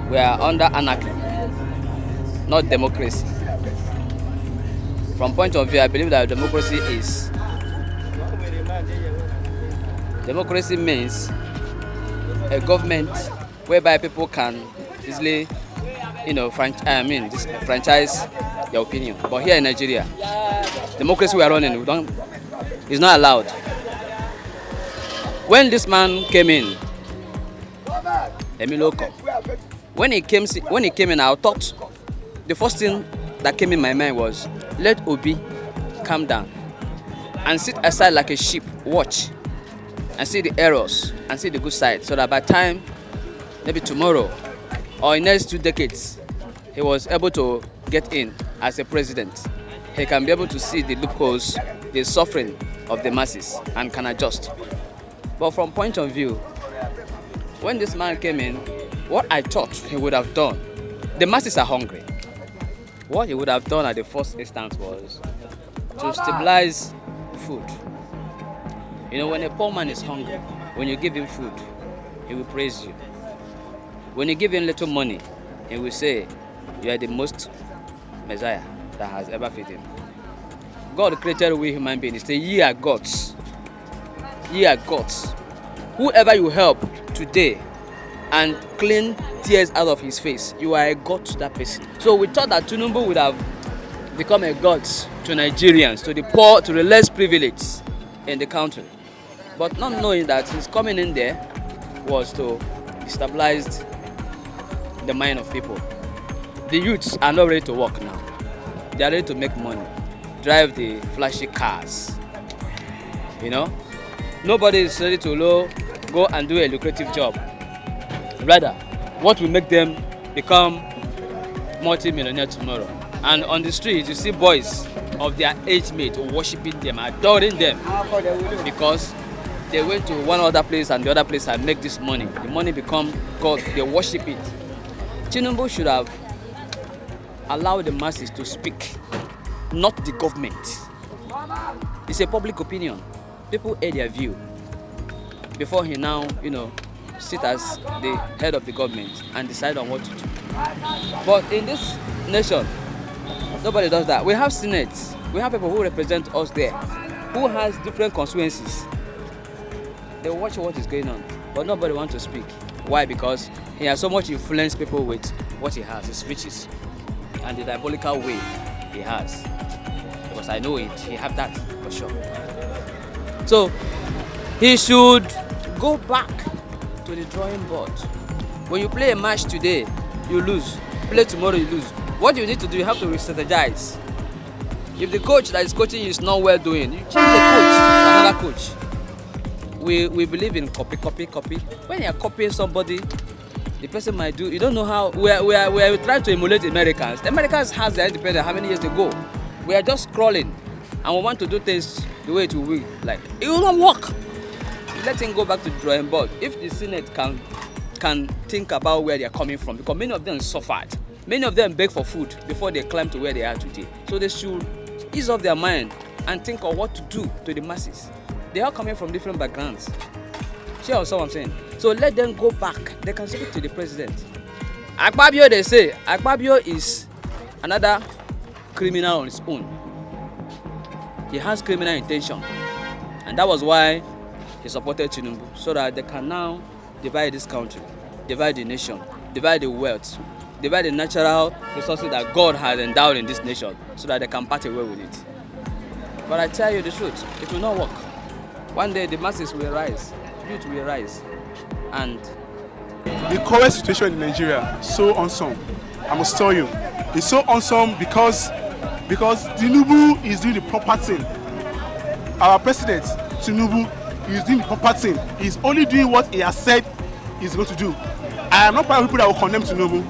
We are under anarchy, not democracy. From point of view, I believe that democracy means a government whereby people can easily, franchise their opinion. But here in Nigeria, democracy we are running, is not allowed. When this man came in, Emiloko, when he came in, I thought the first thing that came in my mind was, let Obi calm down and sit aside like a sheep, watch and see the errors and see the good side, so that by time, maybe tomorrow or in the next 2 decades, he was able to get in as a president. He can be able to see the loopholes, the suffering of the masses, and can adjust. But from point of view, when this man came in, what I thought he would have done, the masses are hungry. What he would have done at the first instance was to stabilize food. When a poor man is hungry, when you give him food, he will praise you. When you give him little money, he will say, you are the most Messiah that has ever fed him. God created we human beings. He said, ye are gods. Ye are gods. Whoever you help today and clean tears out of his face, you are a god to that person. So we thought that Tinubu would have become a god to Nigerians, to the poor, to the less privileged in the country. But not knowing that his coming in there was to stabilize the mind of people. The youths are not ready to work now. They are ready to make money, drive the flashy cars. Nobody is ready to go and do a lucrative job. Rather, what will make them become multi-millionaire tomorrow? And on the street, you see boys of their age mate worshiping them, adoring them, because they went to one other place and the other place and make this money. The money become God, they worship it. Tinubu should have allowed the masses to speak, not the government. It's a public opinion. People air their view before he now, sit as the head of the government and decide on what to do. But in this nation, nobody does that. We have senates. We have people who represent us there, who has different constituencies. They watch what is going on, but nobody wants to speak. Why? Because he has so much influence people with what he has, his riches, and the diabolical way he has. Because I know it, he have that for sure. So he should go back to the drawing board. When you play a match today, you lose. Play tomorrow, you lose. What you need to do, you have to re-strategize. If the coach that is coaching you is not well doing, you change the coach to another coach. We believe in copy. When you are copying somebody, the person might do. You don't know how. We are trying to emulate Americans. The Americans has their independence how many years ago? We are just crawling, and we want to do things the way it will be. Like it will not work. Let him go back to the drawing board. If the Senate can think about where they are coming from, because many of them suffered. Many of them beg for food before they climb to where they are today. So they should ease off their mind and think of what to do to the masses. They are coming from different backgrounds. See what I'm saying? So let them go back. They can speak to the president. Akpabio, they say, Akpabio is another criminal on his own. He has criminal intention. And that was why he supported Tinubu, so that they can now divide this country, divide the nation, divide the wealth, divide the natural resources that God has endowed in this nation, so that they can part away with it. But I tell you the truth, it will not work. One day the masses will rise, youth will rise, and the current situation in Nigeria is so awesome. I must tell you, it's so awesome because Tinubu is doing the proper thing. Our president Tinubu is doing the proper thing. He's only doing what he has said he's going to do. I am not part of people that will condemn Tinubu.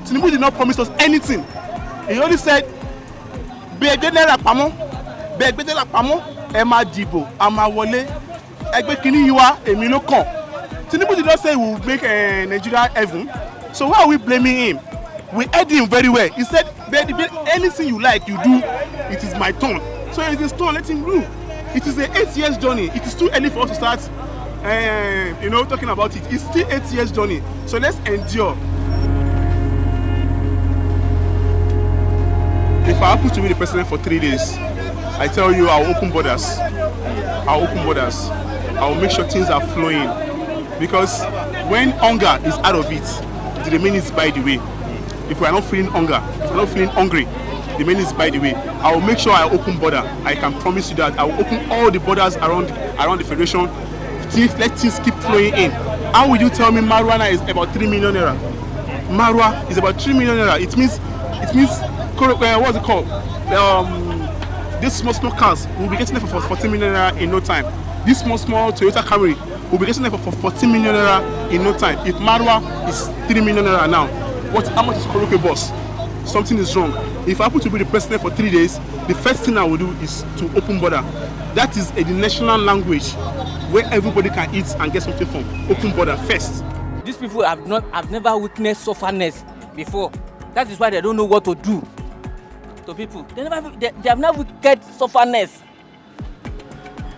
Tinubu did not promise us anything. He only said, Tinubu did not say he will make Nigeria heaven. So why are we blaming him? We heard him very well. He said, anything you like, you do. It is my turn. So it is his turn, let him do. It is an 8 years journey. It is too early for us to start, talking about it. It's still 8 years journey. So let's endure. put to be the president for 3 days, I tell you, I'll open borders. I'll open borders. I'll make sure things are flowing. Because when hunger is out of it, the remaining is by the way. If we are not feeling hunger, if we are not feeling hungry, the remaining is by the way. I will make sure I open border. I can promise you that I will open all the borders around the federation. Let things keep flowing in. How would you tell me marijuana is about 3 million naira? Marwa is about 3 million naira. It means what's it called? These small cars will be getting them for 14 million naira in no time. This small Toyota Camry will be getting them for 14 million naira in no time. If Marwa is 3 million naira now, how much is Koroke boss? Something is wrong. If I happen to be the president for 3 days, the first thing I will do is to open border. That is the national language where everybody can eat and get something from. Open border first. These people have never witnessed sufferness before. That is why they don't know what to do to people. They have never witnessed sufferness.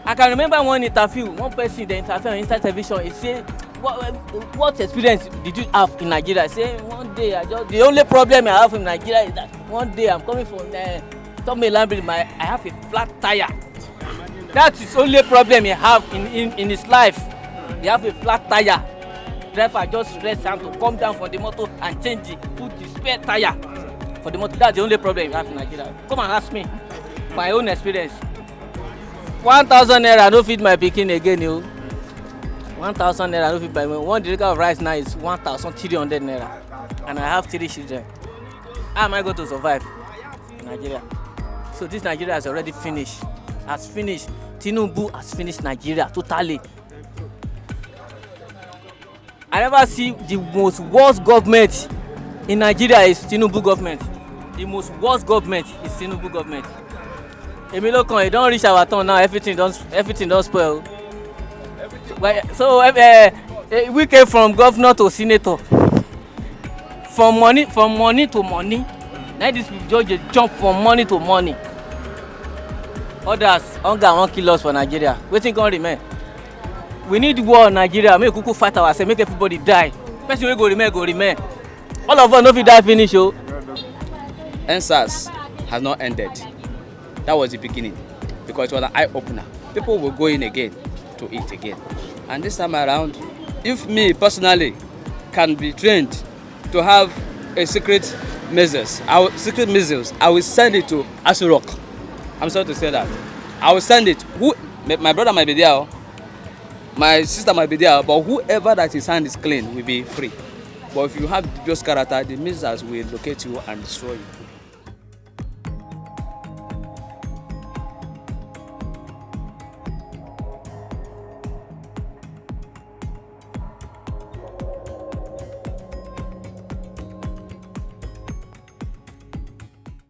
I can remember one interview, one person they interviewed on inside television. He said, "What experience did you have in Nigeria?" I say, "One day the only problem I have in Nigeria is that one day I'm coming from I have a flat tire. That is the only problem he have in his life. He have a flat tire. Driver just rest him to come down from the motor and change it, put the spare tire for the motor. That's the only problem you have in Nigeria. Come and ask me my own experience. 1,000 naira no feed my pikin again, you. 1,000 naira no feed my pikin. 1 liter of rice now is 1,300 naira, and I have 3 children. How am I going to survive in Nigeria? So this Nigeria has already finished. Has finished. Tinubu has finished Nigeria totally. I never see the most worst government in Nigeria is Tinubu government. The most worst government is Tinubu government. Emilio Kan, it don't reach our turn now. Everything don't spoil. So we came from governor to senator. From money to money. Now this judge jump from money to money. Others hunger won't kill us for Nigeria. Wetin can remain? We need war in Nigeria. Make we fight ourselves. Make everybody die. Person wey go remain. All of us no fit die finish o. NSAS has not ended. That was the beginning, because it was an eye opener. People will go in again to eat again. And this time around, if me personally can be trained to have a secret missiles, I will send it to Asurok. I'm sorry to say that. I will send it. My brother might be there. My sister might be there, but whoever that his hand is clean will be free. But if you have dubious character, the missiles will locate you and destroy you.